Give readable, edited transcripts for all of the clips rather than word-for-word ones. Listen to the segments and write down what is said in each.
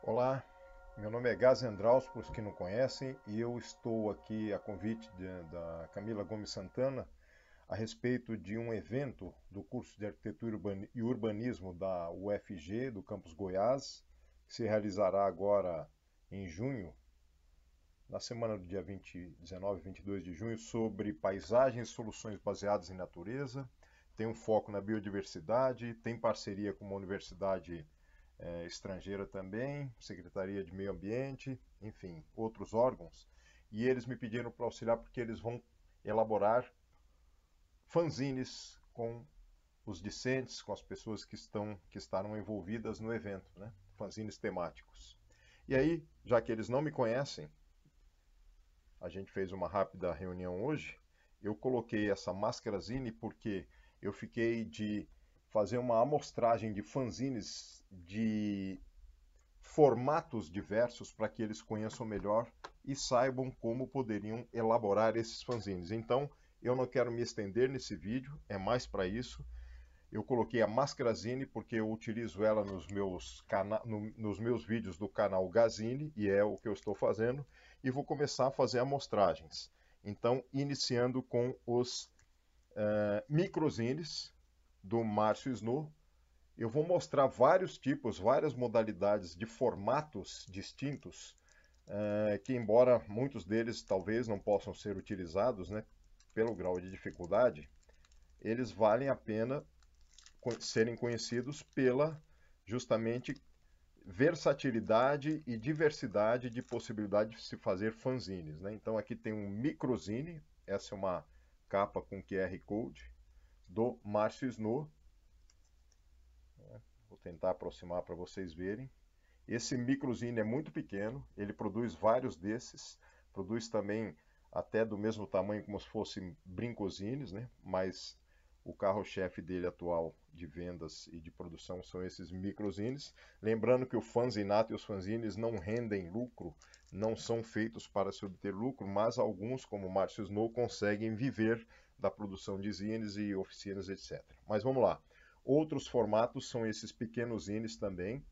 Olá, meu nome é Gás Andraus, para os que não conhecem, e eu estou aqui a convite da Camila Gomes Santana a respeito de um evento do curso de Arquitetura e Urbanismo da UFG, do campus Goiás, que se realizará agora em junho, na semana do dia 19 e 22 de junho, sobre paisagens e soluções baseadas em natureza. Tem um foco na biodiversidade, tem parceria com uma universidade estrangeira também, Secretaria de Meio Ambiente, enfim, outros órgãos. E eles me pediram para auxiliar porque eles vão elaborar fanzines com os discentes, com as pessoas que estarão envolvidas no evento, né? Fanzines temáticos. E aí, já que eles não me conhecem, a gente fez uma rápida reunião hoje, eu coloquei essa máscarazine porque eu fiquei de fazer uma amostragem de fanzines de formatos diversos para que eles conheçam melhor e saibam como poderiam elaborar esses fanzines. Então, eu não quero me estender nesse vídeo, é mais para isso. Eu coloquei a Máscarazine porque eu utilizo ela nos meus vídeos do canal Gazine, e é o que eu estou fazendo, e vou começar a fazer amostragens. Então, iniciando com os microzines do Márcio Snow. Eu vou mostrar vários tipos, várias modalidades de formatos distintos, que embora muitos deles talvez não possam ser utilizados, né, pelo grau de dificuldade, eles valem a pena serem conhecidos pela justamente versatilidade e diversidade de possibilidade de se fazer fanzines, né? Então aqui tem um microzine, essa é uma capa com QR Code do Márcio Snow. Vou tentar aproximar para vocês verem. Esse microzine é muito pequeno, ele produz vários desses, produz também até do mesmo tamanho como se fossem brincozines, né? Mas o carro-chefe dele atual de vendas e de produção são esses microzines. Lembrando que o fanzinato e os fanzines não rendem lucro, não são feitos para se obter lucro, mas alguns, como o Márcio Snow, conseguem viver da produção de zines e oficinas, etc. Mas vamos lá. Outros formatos são esses pequenos zines também,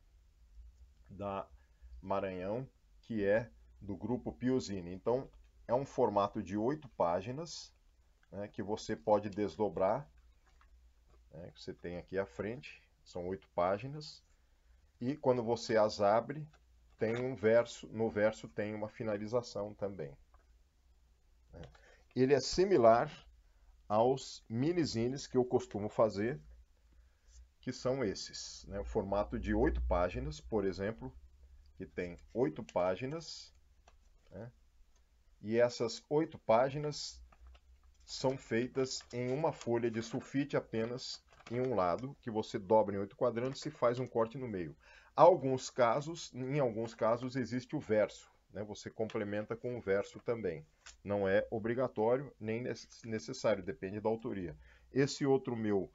da Maranhão, que é do grupo Piozini. Então, é um formato de 8 páginas, né, que você pode desdobrar, né, que você tem aqui à frente, são 8 páginas, e quando você as abre, tem um verso, no verso tem uma finalização também. Ele é similar aos minizines que eu costumo fazer, que são esses, né, o formato de 8 páginas, por exemplo, que tem 8 páginas, né, e essas 8 páginas são feitas em uma folha de sulfite apenas em um lado, que você dobra em 8 quadrantes e faz um corte no meio. Em alguns casos existe o verso, né? Você complementa com o verso também. Não é obrigatório nem necessário, depende da autoria. Esse outro meu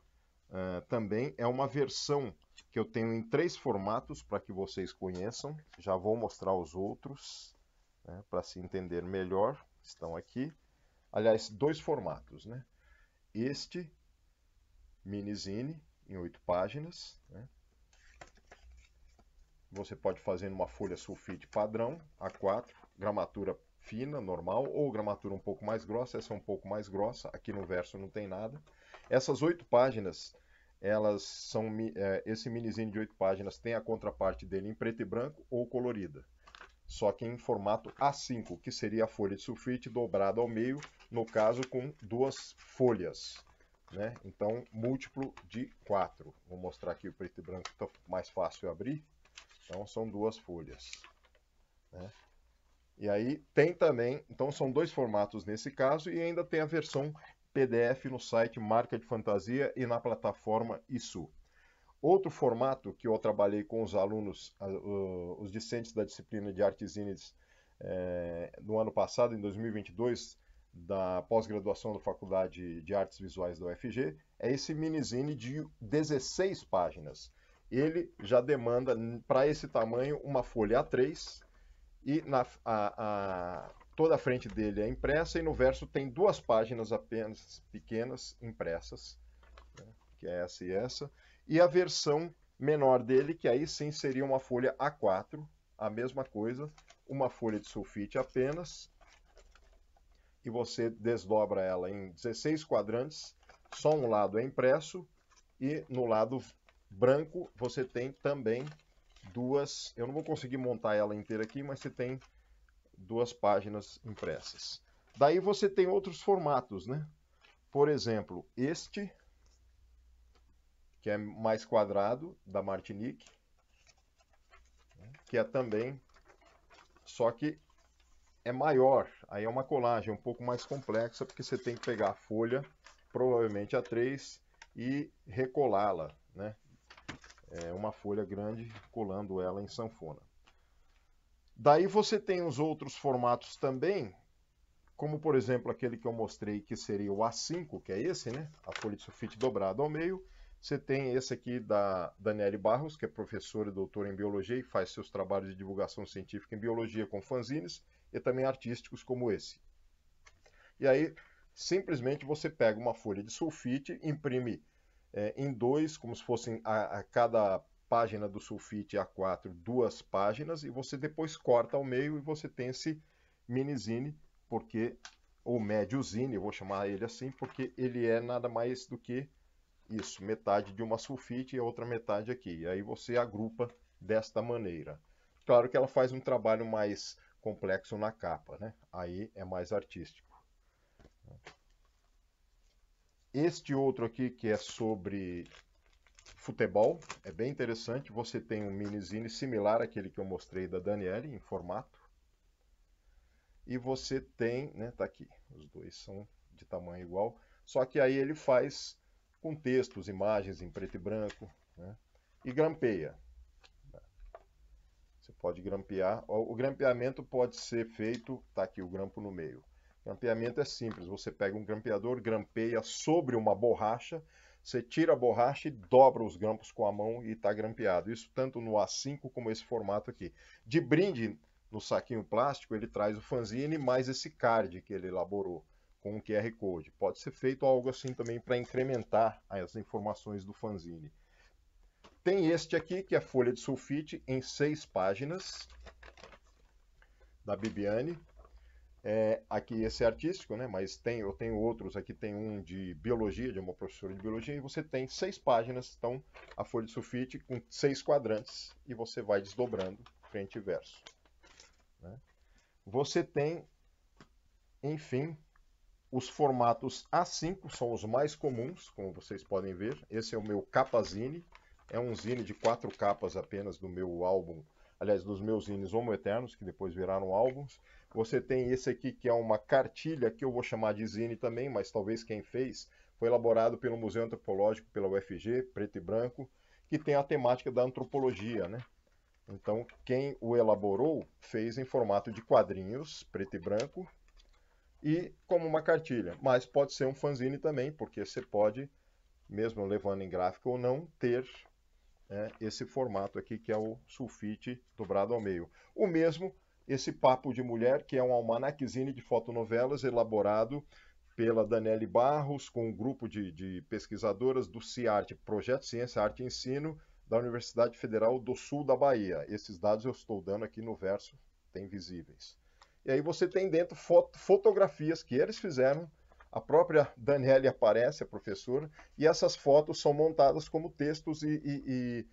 também é uma versão que eu tenho em 3 formatos para que vocês conheçam. Já vou mostrar os outros, né, para se entender melhor. Estão aqui. Aliás, 2 formatos, né? Este minizine em 8 páginas, né? Você pode fazer numa folha sulfite padrão, A4, gramatura fina, normal, ou gramatura um pouco mais grossa. Essa é um pouco mais grossa, aqui no verso não tem nada. Essas 8 páginas, elas são, esse minizine de 8 páginas tem a contraparte dele em preto e branco ou colorida. Só que em formato A5, que seria a folha de sulfite dobrada ao meio, no caso com 2 folhas, né? Então, múltiplo de 4. Vou mostrar aqui o preto e branco, tá mais fácil abrir. Então, são 2 folhas, né? E aí tem também, então são 2 formatos nesse caso, e ainda tem a versão PDF no site Marca de Fantasia e na plataforma ISU. Outro formato que eu trabalhei com os alunos, os discentes da disciplina de Artes Cines no ano passado, em 2022, da pós-graduação da Faculdade de Artes Visuais da UFG, é esse minizine de 16 páginas. Ele já demanda, para esse tamanho, uma folha A3, e toda a frente dele é impressa, e no verso tem 2 páginas apenas pequenas impressas, né, que é essa e essa. E a versão menor dele, que aí sim seria uma folha A4, a mesma coisa, uma folha de sulfite apenas, e você desdobra ela em 16 quadrantes, só um lado é impresso, e no lado branco você tem também duas, eu não vou conseguir montar ela inteira aqui, mas você tem duas páginas impressas. Daí você tem outros formatos, né? Por exemplo, este, que é mais quadrado, da Martinique, que é também, só que é maior, aí é uma colagem um pouco mais complexa, porque você tem que pegar a folha, provavelmente A3, e recolá-la, né? É uma folha grande, colando ela em sanfona. Daí você tem os outros formatos também, como por exemplo aquele que eu mostrei, que seria o A5, que é esse, né? A folha de sulfite dobrada ao meio. Você tem esse aqui da Daniele Barros, que é professora e doutora em biologia e faz seus trabalhos de divulgação científica em biologia com fanzines e também artísticos como esse. E aí, simplesmente você pega uma folha de sulfite, imprime em dois, como se fossem a cada página do sulfite A4, duas páginas, e você depois corta ao meio e você tem esse minizine, porque, ou médiozine, eu vou chamar ele assim, porque ele é nada mais do que isso, metade de uma sulfite e a outra metade aqui. E aí você agrupa desta maneira. Claro que ela faz um trabalho mais complexo na capa, né? Aí é mais artístico. Este outro aqui, que é sobre futebol, é bem interessante. Você tem um minizine similar àquele que eu mostrei da Daniele, em formato. E você tem, né, tá aqui, os dois são de tamanho igual, só que aí ele faz com textos, imagens em preto e branco, né, e grampeia. Você pode grampear, o grampeamento pode ser feito, tá aqui o grampo no meio. O grampeamento é simples, você pega um grampeador, grampeia sobre uma borracha, você tira a borracha e dobra os grampos com a mão e está grampeado. Isso tanto no A5 como esse formato aqui. De brinde, no saquinho plástico, ele traz o fanzine mais esse card que ele elaborou com um QR Code. Pode ser feito algo assim também para incrementar as informações do fanzine. Tem este aqui, que é a folha de sulfite em 6 páginas, da Bibiane. Aqui esse é artístico, né? Mas eu tenho outros, aqui tem um de biologia, de uma professora de biologia, e você tem 6 páginas, então a folha de sulfite com 6 quadrantes, e você vai desdobrando frente e verso, né? Você tem, enfim, os formatos A5 são os mais comuns, como vocês podem ver. Esse é o meu capazine, é um zine de 4 capas apenas do meu álbum, aliás, dos meus zines Homo Eternos, que depois viraram álbuns. Você tem esse aqui que é uma cartilha, que eu vou chamar de zine também, mas talvez quem fez foi elaborado pelo Museu Antropológico, pela UFG, preto e branco, que tem a temática da antropologia, né? Então, quem o elaborou fez em formato de quadrinhos, preto e branco, e como uma cartilha, mas pode ser um fanzine também, porque você pode, mesmo levando em gráfico ou não, ter esse formato aqui que é o sulfite dobrado ao meio. O mesmo, esse Papo de Mulher, que é um almanaquezine de fotonovelas elaborado pela Daniele Barros, com um grupo de pesquisadoras do CIARTE, Projeto Ciência, Arte e Ensino, da Universidade Federal do Sul da Bahia. Esses dados eu estou dando aqui no verso, tem visíveis. E aí você tem dentro fotografias que eles fizeram, a própria Daniele aparece, a professora, e essas fotos são montadas como textos e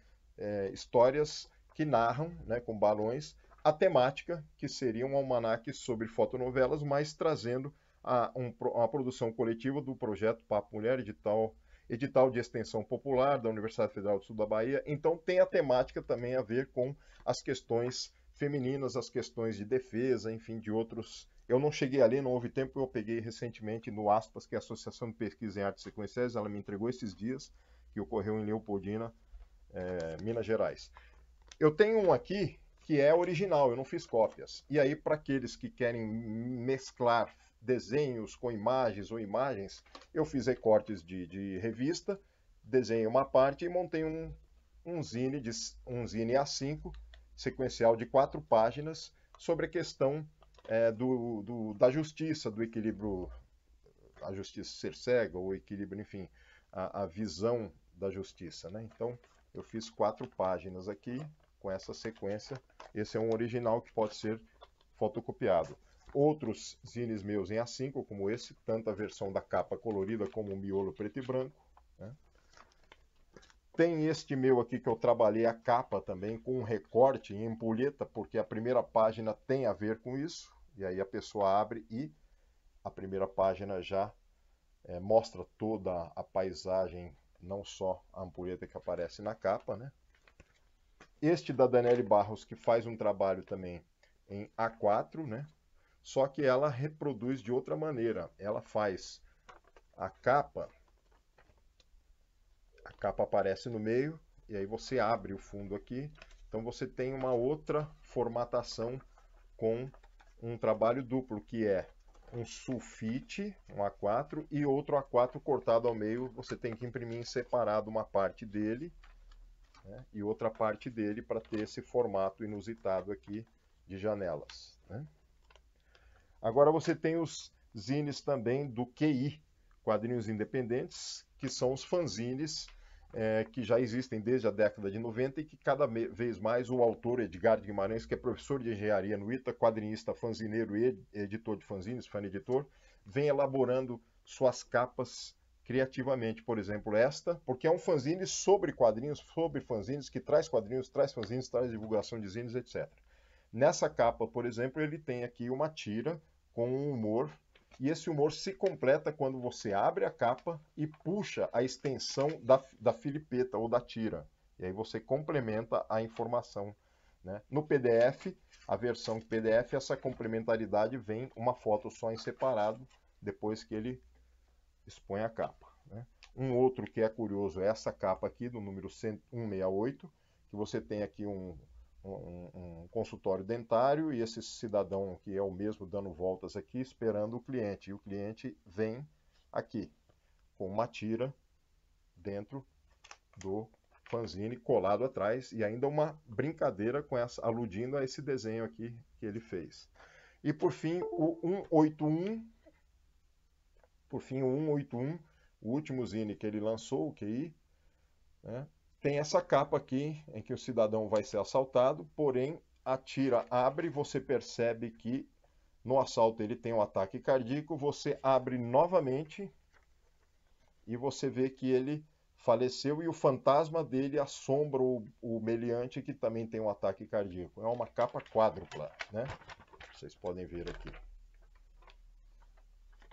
histórias que narram, né, com balões, a temática, que seria um almanaque sobre fotonovelas, mas trazendo uma produção coletiva do projeto Papo Mulher, edital de extensão popular da Universidade Federal do Sul da Bahia. Então tem a temática também a ver com as questões femininas, as questões de defesa, enfim, de outros. Eu não cheguei ali, não houve tempo, eu peguei recentemente no ASPAS, que é a Associação de Pesquisa em Artes Sequenciais, ela me entregou esses dias, que ocorreu em Leopoldina, Minas Gerais. Eu tenho um aqui que é original, eu não fiz cópias. E aí, para aqueles que querem mesclar desenhos com imagens ou imagens, eu fiz recortes de revista, desenhei uma parte e montei um zine A5, sequencial de 4 páginas, sobre a questão da justiça, do equilíbrio, a justiça ser cega, ou equilíbrio, enfim, a visão da justiça, né? Então, eu fiz 4 páginas aqui, com essa sequência, Esse é um original que pode ser fotocopiado. Outros zines meus em A5, como esse, tanto a versão da capa colorida como o miolo preto e branco, né? Tem este meu aqui que eu trabalhei a capa também com um recorte em ampulheta, porque a primeira página tem a ver com isso. E aí a pessoa abre e a primeira página já mostra toda a paisagem, não só a ampulheta que aparece na capa, né? Este da Daniele Barros, que faz um trabalho também em A4, né? Só que ela reproduz de outra maneira. Ela faz a capa aparece no meio, e aí você abre o fundo aqui. Então você tem uma outra formatação com um trabalho duplo, que é um sulfite, um A4, e outro A4 cortado ao meio. Você tem que imprimir em separado uma parte dele, né, e outra parte dele para ter esse formato inusitado aqui de janelas, né? Agora você tem os zines também do QI, Quadrinhos Independentes, que são os fanzines que já existem desde a década de 90 e que cada vez mais o autor Edgar de Guimarães, que é professor de engenharia no ITA, quadrinista, fanzineiro e editor de fanzines, fan-editor, vem elaborando suas capas criativamente. Por exemplo, esta, porque é um fanzine sobre quadrinhos, sobre fanzines, que traz quadrinhos, traz fanzines, traz divulgação de zines, etc. Nessa capa, por exemplo, ele tem aqui uma tira com um humor, e esse humor se completa quando você abre a capa e puxa a extensão da filipeta ou da tira. E aí você complementa a informação, né? No PDF, a versão PDF, essa complementaridade vem uma foto só em separado, depois que ele expõe a capa, né? Um outro que é curioso é essa capa aqui, do número 168, que você tem aqui um consultório dentário e esse cidadão que é o mesmo dando voltas aqui esperando o cliente. E o cliente vem aqui com uma tira dentro do fanzine colado atrás e ainda uma brincadeira com essa, aludindo a esse desenho aqui que ele fez. E por fim o 181, o último zine que ele lançou, o QI, né? Tem essa capa aqui, em que o cidadão vai ser assaltado, porém a tira abre, você percebe que no assalto ele tem um ataque cardíaco, você abre novamente e você vê que ele faleceu e o fantasma dele assombra o meliante, que também tem um ataque cardíaco. É uma capa quádrupla, né? Vocês podem ver aqui.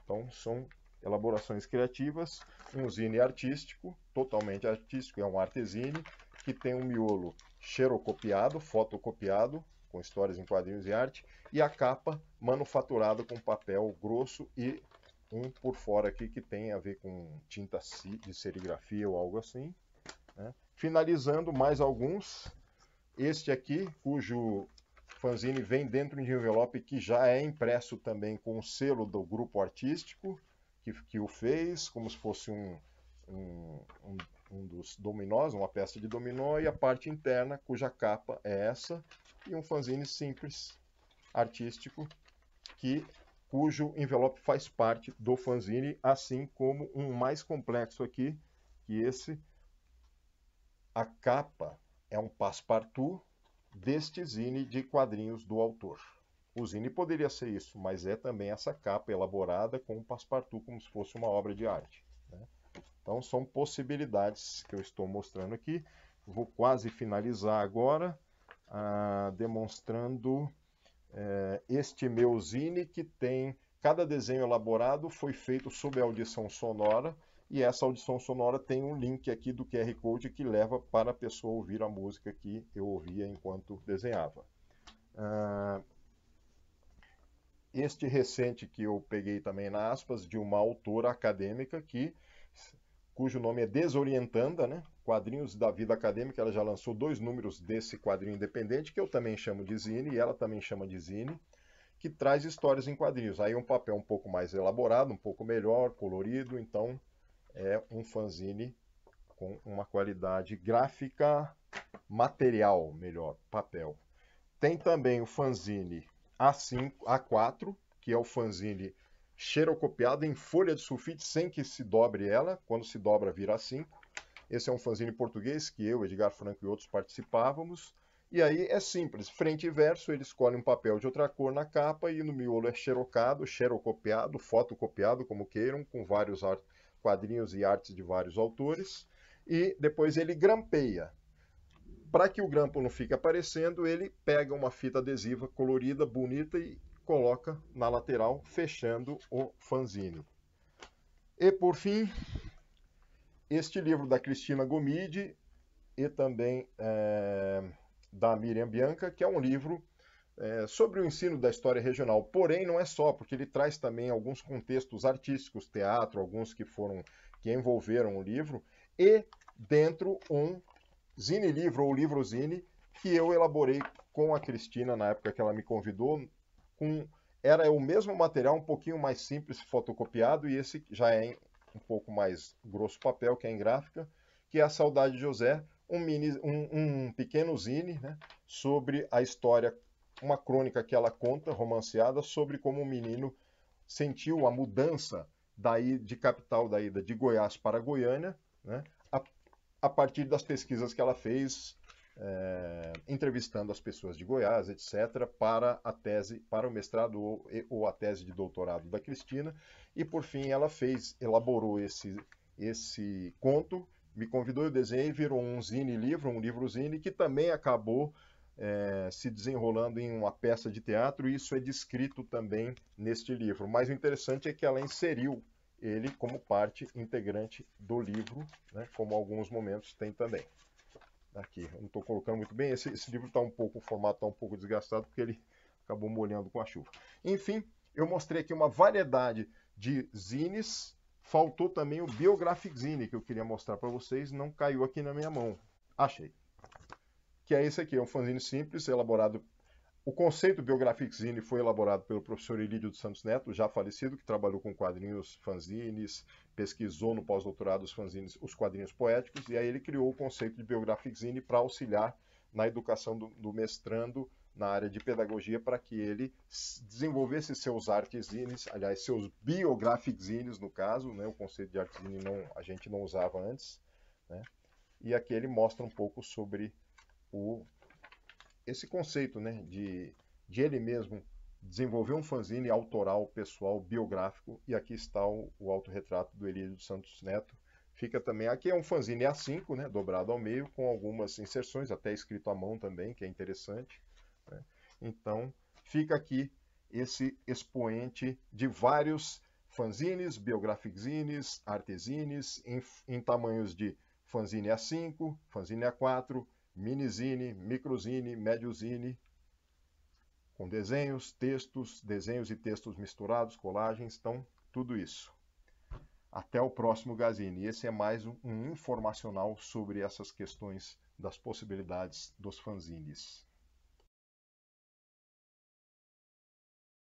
Então são elaborações criativas, um zine artístico, totalmente artístico, é um artezine, que tem um miolo xerocopiado, fotocopiado, com histórias em quadrinhos e arte, e a capa manufaturada com papel grosso e um por fora aqui que tem a ver com tinta de serigrafia ou algo assim, né? Finalizando, mais alguns. Este aqui, cujo fanzine vem dentro de um envelope que já é impresso também com o selo do grupo artístico que o fez, como se fosse um dos dominós, uma peça de dominó, e a parte interna, cuja capa é essa, e um fanzine simples, artístico, cujo envelope faz parte do fanzine, assim como um mais complexo aqui, que esse, a capa é um passepartout deste zine de quadrinhos do autor. O zine poderia ser isso, mas é também essa capa elaborada com um passepartout, como se fosse uma obra de arte, né? Então são possibilidades que eu estou mostrando aqui. Vou quase finalizar agora, demonstrando este meu zine, que tem cada desenho elaborado foi feito sob audição sonora, e essa audição sonora tem um link aqui do QR Code que leva para a pessoa ouvir a música que eu ouvia enquanto desenhava. Este recente que eu peguei também na aspas, de uma autora acadêmica cujo nome é Desorientanda, né? Quadrinhos da Vida Acadêmica. Ela já lançou 2 números desse quadrinho independente, que eu também chamo de zine, e ela também chama de zine, que traz histórias em quadrinhos. Aí um papel um pouco mais elaborado, um pouco melhor, colorido, então é um fanzine com uma qualidade gráfica, material, melhor, papel. Tem também o fanzine A4, que é o fanzine xerocopiado em folha de sulfite sem que se dobre ela, quando se dobra vira A5. Esse é um fanzine português que eu, Edgar Franco e outros participávamos, E aí é simples, frente e verso, ele escolhe um papel de outra cor na capa e no miolo é xerocado, xerocopiado, fotocopiado, como queiram, com vários quadrinhos e artes de vários autores, e depois ele grampeia. Para que o grampo não fique aparecendo, ele pega uma fita adesiva colorida, bonita e coloca na lateral, fechando o fanzine. E por fim, este livro da Cristina Gomide e também da Miriam Bianca, que é um livro sobre o ensino da história regional. Porém, não é só, porque ele traz também alguns contextos artísticos, teatro, alguns que envolveram o livro, e dentro um zine-livro ou livro-zine que eu elaborei com a Cristina na época que ela me convidou. Era o mesmo material, um pouquinho mais simples, fotocopiado, e esse já é um pouco mais grosso papel, que é em gráfica, que é A Saudade de José, um pequeno zine, né, sobre a história, uma crônica que ela conta, romanceada, sobre como o menino sentiu a mudança de capital da ida de Goiás para Goiânia, né, a partir das pesquisas que ela fez, entrevistando as pessoas de Goiás, etc., para a tese, para o mestrado ou a tese de doutorado da Cristina. E, por fim, ela elaborou esse conto, me convidou, eu desenhei, virou um zine-livro, um livro-zine, que também acabou se desenrolando em uma peça de teatro, e isso é descrito também neste livro. Mas o interessante é que ela inseriu ele como parte integrante do livro, né, como alguns momentos tem também. Aqui, eu não estou colocando muito bem, esse livro está o formato está um pouco desgastado, porque ele acabou molhando com a chuva. Enfim, eu mostrei aqui uma variedade de zines, faltou também o Biographic Zine, que eu queria mostrar para vocês, não caiu aqui na minha mão. Achei. Que é esse aqui, é um fanzine simples, elaborado. O conceito Biographic Zine foi elaborado pelo professor Elídio dos Santos Neto, já falecido, que trabalhou com quadrinhos, fanzines, pesquisou no pós-doutorado os quadrinhos poéticos, e aí ele criou o conceito de Biographic Zine para auxiliar na educação do mestrando na área de pedagogia, para que ele desenvolvesse seus artzines, aliás, seus biographic zines, no caso, né, o conceito de artzine a gente não usava antes, né, e aqui ele mostra um pouco sobre esse conceito, né, de ele mesmo desenvolver um fanzine autoral, pessoal, biográfico, e aqui está o autorretrato do Elídio dos Santos Neto. Fica também, aqui é um fanzine A5, né, dobrado ao meio, com algumas inserções, até escrito à mão também, que é interessante, né? Então, fica aqui esse expoente de vários fanzines, biographic zines, artezines, em tamanhos de fanzine A5, fanzine A4, minizine, microzine, médiozine, com desenhos e textos misturados, colagens, então tudo isso. Até o próximo Gazine. Esse é mais um informacional sobre essas questões das possibilidades dos fanzines.